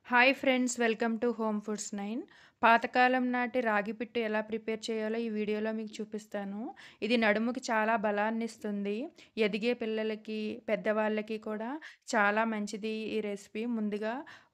Hi friends, welcome to home foods 9. పాతకాలం నాటి రాగి పిట్టు ఎలా ప్రిపేర్ చేయాలో ఈ వీడియోలో మీకు చూపిస్తాను. ఇది నడుముకి చాలా బలాన్నిస్తుంది. ఎదిగే పిల్లలకి, పెద్దవాళ్ళకి కూడా చాలా మంచిది ఈ రెసిపీ. ముందుగా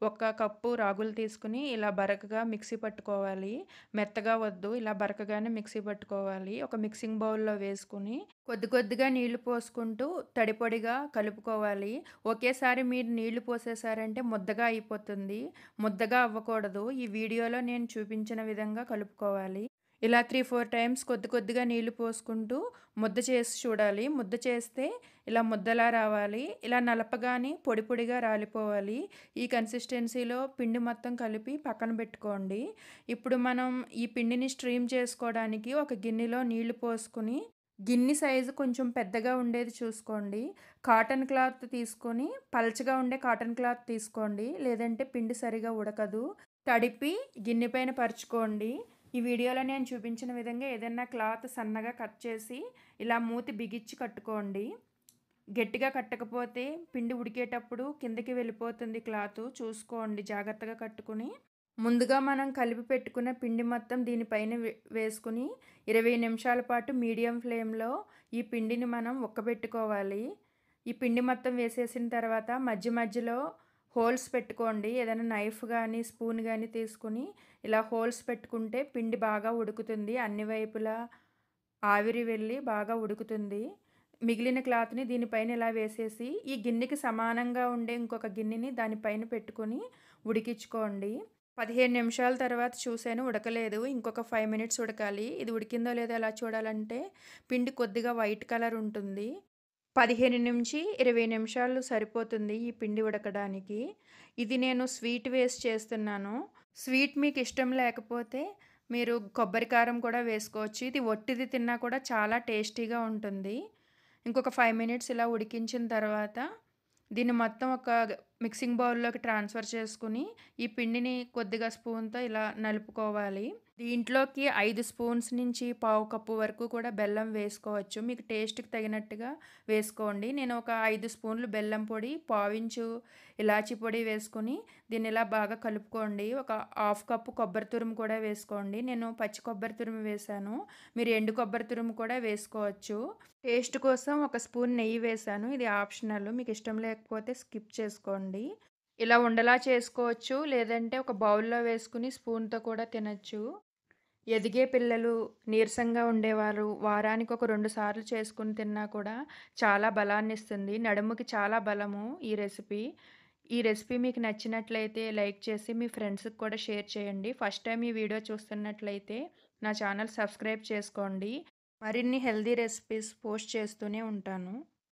ఒక కప్పు రాగులు తీసుకుని ఇలా బరకగా మిక్సీ పట్టుకోవాలి. మెత్తగా వద్దు, ఇలా బరకగానే మిక్సీ పట్టుకోవాలి. ఒక మిక్సింగ్ బౌల్‌లో వేసుకొని కొద్ది కొద్దిగా నీళ్లు పోసుకుంటూ తడిపొడిగా కలుపుకోవాలి. ఒకేసారి మీరు నీళ్లు పోసేసారంటే ముద్దగా అయిపోతుంది. ముద్దగా అవ్వకూడదు. ఈ వీడియోలో నేను చూపించిన విధంగా కలుపుకోవాలి. ఇలా 3, 4 టైమ్స్ కొద్ది కొద్దిగా నీళ్లు పోసుకుంటూ ముద్ద చేసి చూడాలి. ముద్ద చేస్తే ఇలా ముద్దలా రావాలి. ఇలా నలపగానే పొడి పొడిగా రాలిపోవాలి. ఈ కన్సిస్టెన్సీలో పిండి మొత్తం కలిపి పక్కన పెట్టుకోండి. ఇప్పుడు మనం ఈ పిండిని స్ట్రీమ్ చేసుకోవడానికి ఒక గిన్నెలో నీళ్లు పోసుకుని గిన్నె సైజు కొంచెం పెద్దగా ఉండేది చూసుకోండి. కాటన్ క్లాత్ తీసుకొని పల్చగా ఉండే కాటన్ క్లాత్ తీసుకోండి. లేదంటే పిండి సరిగా ఉడకదు. తడిపి గిన్నె పైన పరుచుకోండి. ఈ వీడియోలో నేను చూపించిన విధంగా ఏదైనా క్లాత్ సన్నగా కట్ చేసి ఇలా మూతి బిగించి కట్టుకోండి. గట్టిగా కట్టకపోతే పిండి ఉడికేటప్పుడు కిందకి వెళ్ళిపోతుంది క్లాత్. చూసుకోండి జాగ్రత్తగా కట్టుకుని. ముందుగా మనం కలిపి పెట్టుకున్న పిండి మొత్తం దీనిపైన వేసుకుని 20 నిమిషాల పాటు మీడియం ఫ్లేమ్లో ఈ పిండిని మనం ఉక్కబెట్టుకోవాలి. ఈ పిండి మొత్తం వేసేసిన తర్వాత మధ్య మధ్యలో హోల్స్ పెట్టుకోండి. ఏదైనా నైఫ్ కానీ స్పూన్ కానీ తీసుకుని ఇలా హోల్స్ పెట్టుకుంటే పిండి బాగా ఉడుకుతుంది. అన్ని వైపులా ఆవిరి వెళ్ళి బాగా ఉడుకుతుంది. మిగిలిన క్లాత్ని దీనిపైన ఇలా వేసేసి ఈ గిన్నెకి సమానంగా ఉండే ఇంకొక గిన్నెని దానిపైన పెట్టుకొని ఉడికించుకోండి. 15 నిమిషాల తర్వాత చూసాను, ఉడకలేదు. ఇంకొక 5 మినిట్స్ ఉడకాలి. ఇది ఉడికిందో లేదో ఎలా చూడాలంటే పిండి కొద్దిగా వైట్ కలర్ ఉంటుంది. 15-20 నిమిషాలు సరిపోతుంది ఈ పిండి ఉడకడానికి. ఇది నేను స్వీట్ వేసి చేస్తున్నాను. స్వీట్ మీకు ఇష్టం లేకపోతే మీరు కొబ్బరి కారం కూడా వేసుకోవచ్చు. ఇది ఒట్టిది తిన్నా కూడా చాలా టేస్టీగా ఉంటుంది. ఇంకొక 5 మినిట్స్ ఇలా ఉడికించిన తర్వాత దీన్ని మొత్తం ఒక మిక్సింగ్ బౌల్లోకి ట్రాన్స్ఫర్ చేసుకుని ఈ పిండిని కొద్దిగా స్పూన్తో ఇలా నలుపుకోవాలి. దీంట్లోకి 5 స్పూన్స్ నుంచి పావు కప్పు వరకు కూడా బెల్లం వేసుకోవచ్చు. మీకు టేస్ట్కి తగినట్టుగా వేసుకోండి. నేను ఒక 5 స్పూన్లు బెల్లం పొడి, పావించు ఇలాచీ పొడి వేసుకొని దీన్ని ఇలా బాగా కలుపుకోండి. ఒక హాఫ్ కప్పు కొబ్బరి తురుము కూడా వేసుకోండి. నేను పచ్చి కొబ్బరి తురుము వేశాను. మీరు ఎండు కొబ్బరి తురుము కూడా వేసుకోవచ్చు. టేస్ట్ కోసం ఒక స్పూన్ నెయ్యి వేశాను. ఇది ఆప్షనల్. మీకు ఇష్టం లేకపోతే స్కిప్ చేసుకోండి. ఇలా ఉండలా చేసుకోవచ్చు. లేదంటే ఒక బౌల్‌లో వేసుకుని స్పూన్‌తో కూడా తినొచ్చు. ఎదిగే పిల్లలు, నీరసంగా ఉండేవారు వారానికి ఒక 2 సార్లు చేసుకొని తిన్నా కూడా చాలా బలాన్నిస్తుంది. నడుముకి చాలా బలము ఈ రెసిపీ. ఈ రెసిపీ మీకు నచ్చినట్లయితే లైక్ చేసి మీ ఫ్రెండ్స్‌కి కూడా షేర్ చేయండి. ఫస్ట్ టైం ఈ వీడియో చూస్తున్నట్లయితే నా ఛానల్ సబ్స్క్రైబ్ చేసుకోండి. మరిన్ని హెల్తీ రెసిపీస్ పోస్ట్ చేస్తూనే ఉంటాను.